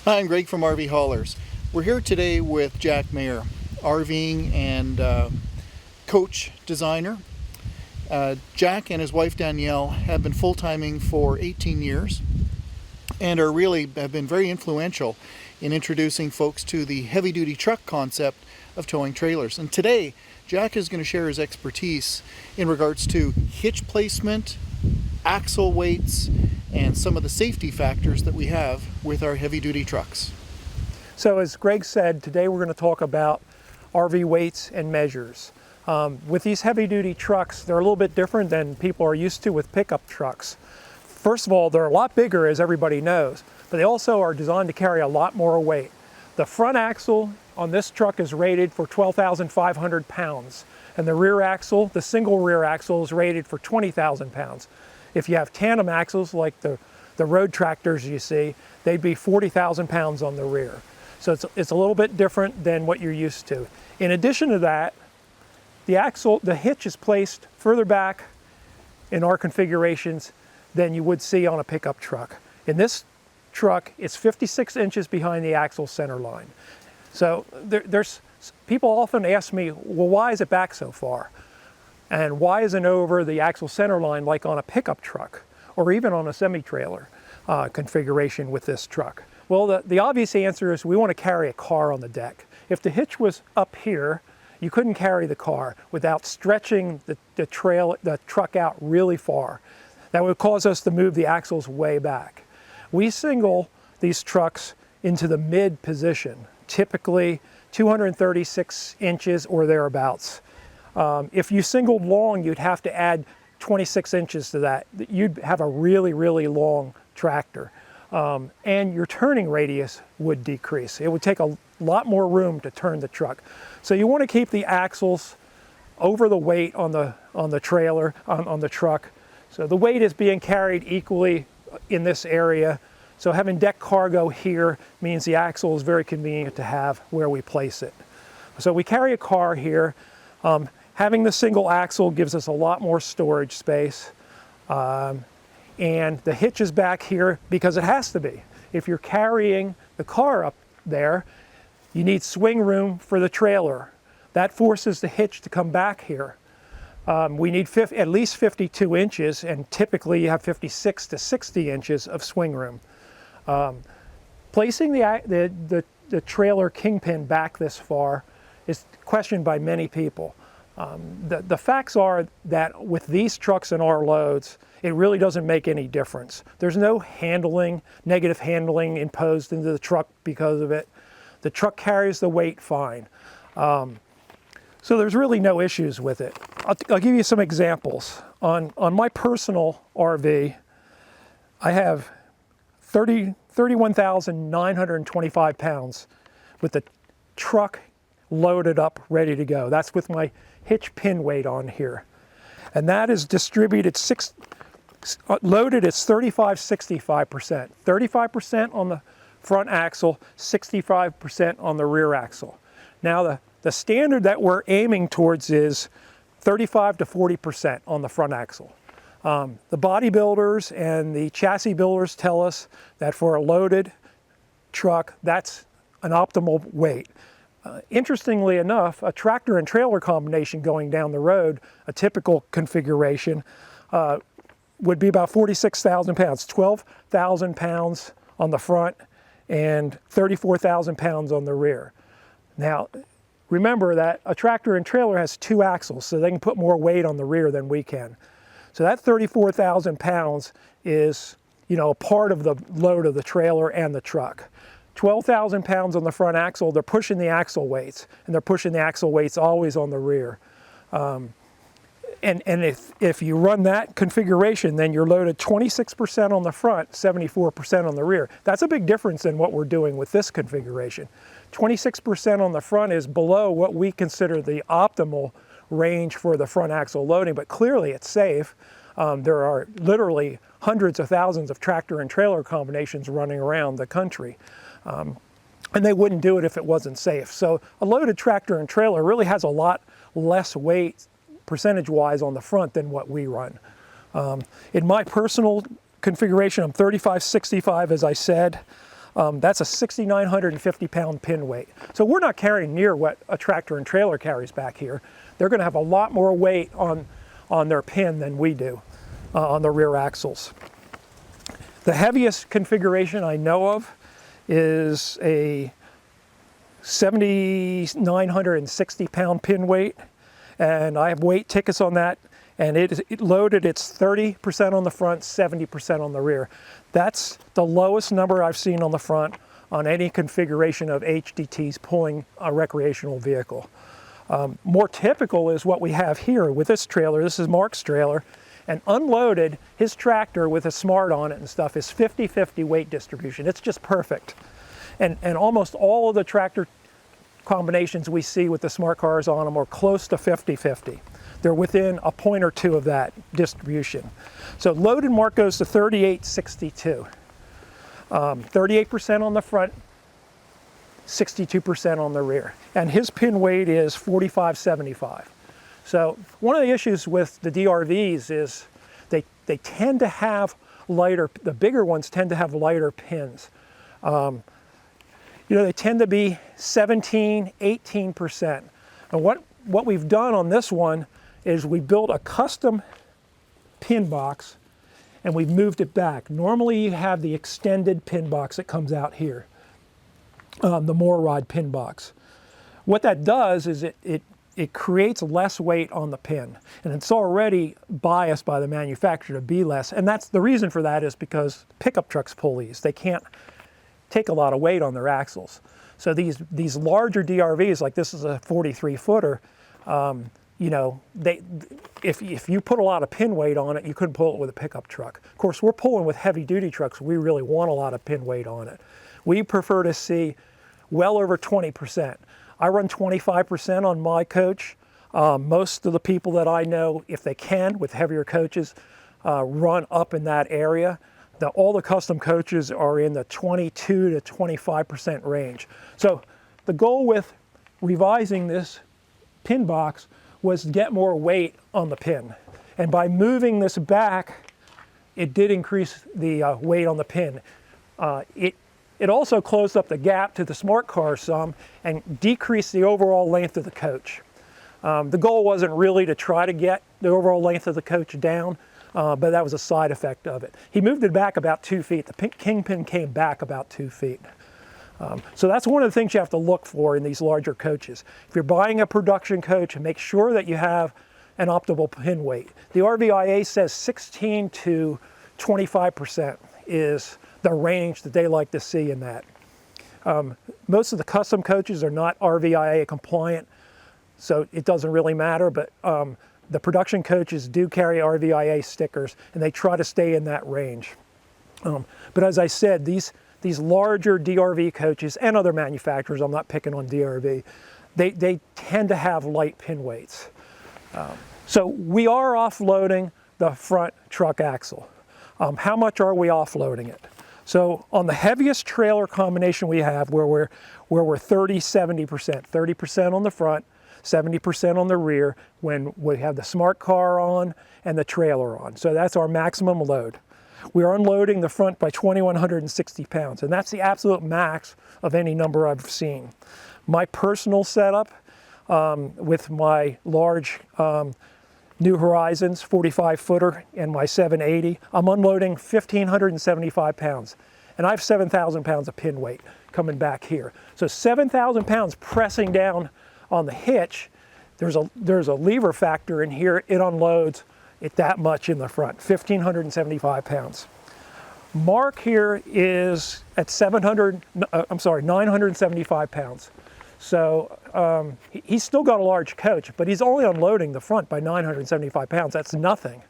Hi, I'm Greg from RVHaulers. We're here today with Jack Mayer, RVing and coach designer. Jack and his wife Danielle have been full-timing for 18 years and have been very influential in introducing folks to the heavy-duty truck concept of towing trailers. And today, Jack is going to share his expertise in regards to hitch placement, axle weights, and some of the safety factors that we have with our heavy-duty trucks. So as Greg said, today we're going to talk about RV weights and measures. With these heavy-duty trucks, they're a little bit different than people are used to with pickup trucks. First of all, they're a lot bigger, as everybody knows, but they also are designed to carry a lot more weight. The front axle on this truck is rated for 12,500 pounds, and the rear axle, the single rear axle, is rated for 20,000 pounds. If you have tandem axles like the road tractors you see, they'd be 40,000 pounds on the rear. So it's a little bit different than what you're used to. In addition to that, the hitch is placed further back in our configurations than you would see on a pickup truck. In this truck, it's 56 inches behind the axle center line. So people often ask me, well, why is it back so far? And why isn't it over the axle center line like on a pickup truck or even on a semi-trailer configuration with this truck? Well, the obvious answer is we want to carry a car on the deck. If the hitch was up here, you couldn't carry the car without stretching the truck out really far. That would cause us to move the axles way back. We single these trucks into the mid position, typically 236 inches or thereabouts. If you singled long, you'd have to add 26 inches to that. You'd have a really, really long tractor. And your turning radius would decrease. It would take a lot more room to turn the truck. So you want to keep the axles over the weight on the trailer, on the truck. So the weight is being carried equally in this area. So having deck cargo here means the axle is very convenient to have where we place it. So we carry a car here. Having the single axle gives us a lot more storage space. And the hitch is back here because it has to be. If you're carrying the car up there, you need swing room for the trailer. That forces the hitch to come back here. We need at least 52 inches, and typically you have 56 to 60 inches of swing room. Placing the trailer kingpin back this far is questioned by many people. The facts are that with these trucks and our loads, it really doesn't make any difference. There's no negative handling imposed into the truck because of it. The truck carries the weight fine. So there's really no issues with it. I'll give you some examples. On my personal RV, I have 31,925 pounds with the truck loaded up, ready to go. That's with my hitch pin weight on here. And that is distributed, loaded, it's 35-65%. 35% on the front axle, 65% on the rear axle. Now the standard that we're aiming towards is 35 to 40% on the front axle. The bodybuilders and the chassis builders tell us that for a loaded truck, that's an optimal weight. Interestingly enough, a tractor and trailer combination going down the road, a typical configuration, would be about 46,000 pounds, 12,000 pounds on the front and 34,000 pounds on the rear. Now, remember that a tractor and trailer has two axles, so they can put more weight on the rear than we can. So that 34,000 pounds is, a part of the load of the trailer and the truck. 12,000 pounds on the front axle, they're pushing the axle weights, and they're pushing the axle weights always on the rear. And if you run that configuration, then you're loaded 26% on the front, 74% on the rear. That's a big difference than what we're doing with this configuration. 26% on the front is below what we consider the optimal range for the front axle loading, but clearly it's safe. There are literally hundreds of thousands of tractor and trailer combinations running around the country. And they wouldn't do it if it wasn't safe. So a loaded tractor and trailer really has a lot less weight percentage-wise on the front than what we run. In my personal configuration, I'm 35-65, as I said. That's a 6,950 pound pin weight. So we're not carrying near what a tractor and trailer carries back here. They're going to have a lot more weight on their pin than we do on the rear axles. The heaviest configuration I know of is a 7,960 pound pin weight, and I have weight tickets on that, and it loaded, it's 30% on the front, 70% on the rear. That's the lowest number I've seen on the front on any configuration of HDTs pulling a recreational vehicle. More typical is what we have here with this trailer. This is Mark's trailer, and unloaded, his tractor with a smart on it and stuff is 50-50 weight distribution. It's just perfect. And almost all of the tractor combinations we see with the smart cars on them are close to 50-50. They're within a point or two of that distribution. So loaded Mark goes to 3862. 38% on the front, 62% on the rear. And his pin weight is 4575. So one of the issues with the DRVs is they tend to have lighter, the bigger ones tend to have lighter pins. You know, they tend to be 17, 18%. And what we've done on this one is we built a custom pin box and we've moved it back. Normally you have the extended pin box that comes out here, the more rod pin box. What that does is it creates less weight on the pin, and it's already biased by the manufacturer to be less, and that's the reason for that is because pickup trucks pull these. They can't take a lot of weight on their axles. So these larger DRVs, like this is a 43 footer, you know, if you put a lot of pin weight on it, you couldn't pull it with a pickup truck. Of course, we're pulling with heavy duty trucks. We really want a lot of pin weight on it. We prefer to see well over 20%. I run 25% on my coach. Most of the people that I know, if they can, with heavier coaches, run up in that area. All the custom coaches are in the 22 to 25% range. So the goal with revising this pin box was to get more weight on the pin. And by moving this back, it did increase the weight on the pin. It also closed up the gap to the smart car some and decreased the overall length of the coach. The goal wasn't really to try to get the overall length of the coach down, but that was a side effect of it. He moved it back about 2 feet. The kingpin came back about 2 feet. So that's one of the things you have to look for in these larger coaches. If you're buying a production coach, make sure that you have an optimal pin weight. The RVIA says 16 to 25% is the range that they like to see in that. Most of the custom coaches are not RVIA compliant, so it doesn't really matter, but the production coaches do carry RVIA stickers and they try to stay in that range. But as I said, these larger DRV coaches and other manufacturers, I'm not picking on DRV, they tend to have light pin weights. So we are offloading the front truck axle. How much are we offloading it? So on the heaviest trailer combination we have, where we're 30-70%, 30% on the front, 70% on the rear, when we have the smart car on and the trailer on. So that's our maximum load. We are unloading the front by 2,160 pounds, and that's the absolute max of any number I've seen. My personal setup with my large New Horizons 45 footer and my 780, I'm unloading 1,575 pounds. And I have 7,000 pounds of pin weight coming back here. So 7,000 pounds pressing down on the hitch, there's a lever factor in here, it unloads it that much in the front, 1,575 pounds. Mark here is at 975 pounds. So he's still got a large coach, but he's only unloading the front by 975 pounds. That's nothing.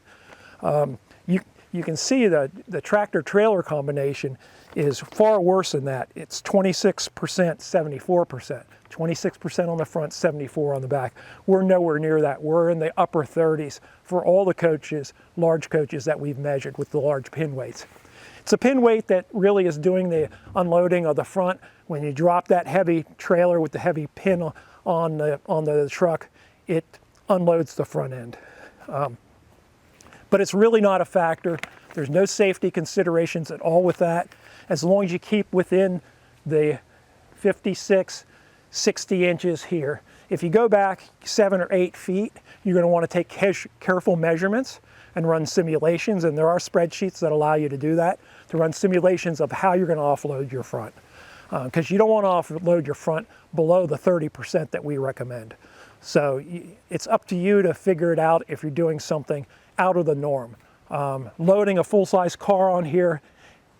You can see that the tractor-trailer combination is far worse than that. It's 26%, 74%. 26% on the front, 74% on the back. We're nowhere near that. We're in the upper 30s for all the coaches, large coaches that we've measured with the large pin weights. It's a pin weight that really is doing the unloading of the front. When you drop that heavy trailer with the heavy pin on the truck, it unloads the front end. But it's really not a factor. There's no safety considerations at all with that. as long as you keep within the 56, 60 inches here. If you go back 7 or 8 feet, you're going to want to take careful measurements and run simulations, and there are spreadsheets that allow you to do that, to run simulations of how you're going to offload your front. Because you don't want to offload your front below the 30% that we recommend. So it's up to you to figure it out if you're doing something out of the norm. Loading a full-size car on here,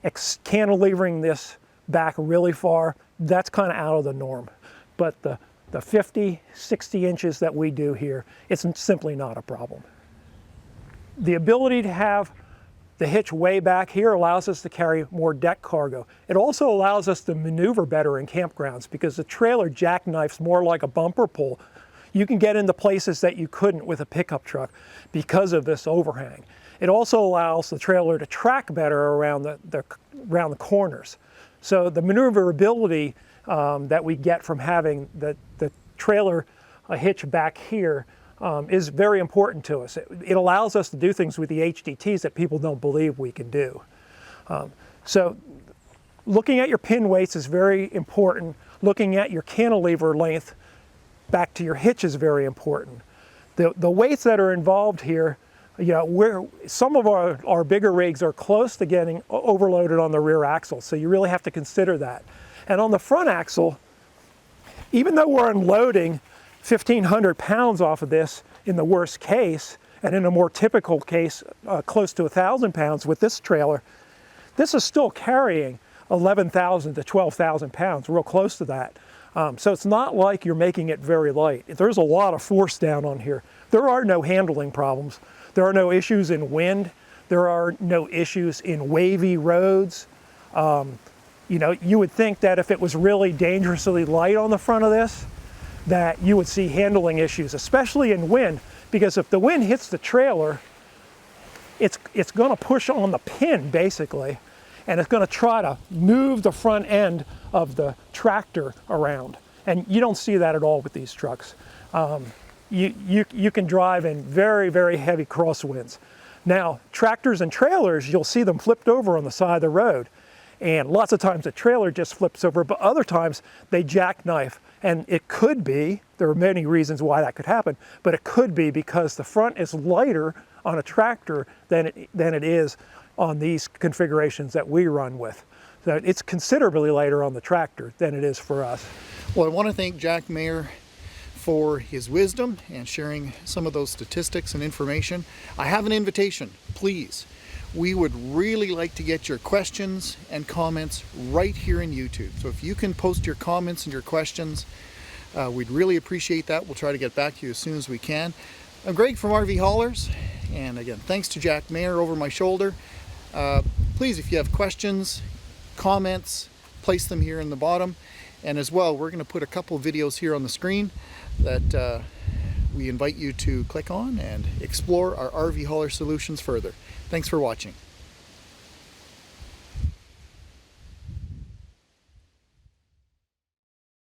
cantilevering this back really far, that's kind of out of the norm. But the 50, 60 inches that we do here, it's simply not a problem. The ability to have the hitch way back here allows us to carry more deck cargo. It also allows us to maneuver better in campgrounds because the trailer jackknifes more like a bumper pull. You can get into places that you couldn't with a pickup truck because of this overhang. It also allows the trailer to track better around the corners. So the maneuverability that we get from having the trailer hitch back here is very important to us. It allows us to do things with the HDTs that people don't believe we can do. So looking at your pin weights is very important. Looking at your cantilever length back to your hitch is very important. The weights that are involved here, you know, some of our bigger rigs are close to getting overloaded on the rear axle, so you really have to consider that. And on the front axle, even though we're unloading 1,500 pounds off of this in the worst case, and in a more typical case, close to 1,000 pounds with this trailer, this is still carrying 11,000 to 12,000 pounds, real close to that. So it's not like you're making it very light. There's a lot of force down on here. There are no handling problems. There are no issues in wind. There are no issues in wavy roads. You know, you would think that if it was really dangerously light on the front of this, that you would see handling issues, especially in wind, because if the wind hits the trailer, it's going to push on the pin basically, and it's going to try to move the front end of the tractor around. And you don't see that at all with these trucks. You can drive in very, very heavy crosswinds. Now, tractors and trailers, you'll see them flipped over on the side of the road. And lots of times the trailer just flips over, but other times they jackknife. And it could be, there are many reasons why that could happen, but it could be because the front is lighter on a tractor than it is on these configurations that we run with. So it's considerably lighter on the tractor than it is for us. Well, I want to thank Jack Mayer for his wisdom and sharing some of those statistics and information. I have an invitation, please. We would really like to get your questions and comments right here in YouTube. So if you can post your comments and your questions, we'd really appreciate that. We'll try to get back to you as soon as we can. I'm Greg from RVHaulers, and again, thanks to Jack Mayer over my shoulder. Please, if you have questions, comments, place them here in the bottom. And as well, we're going to put a couple of videos here on the screen that we invite you to click on and explore our RV hauler solutions further. Thanks for watching.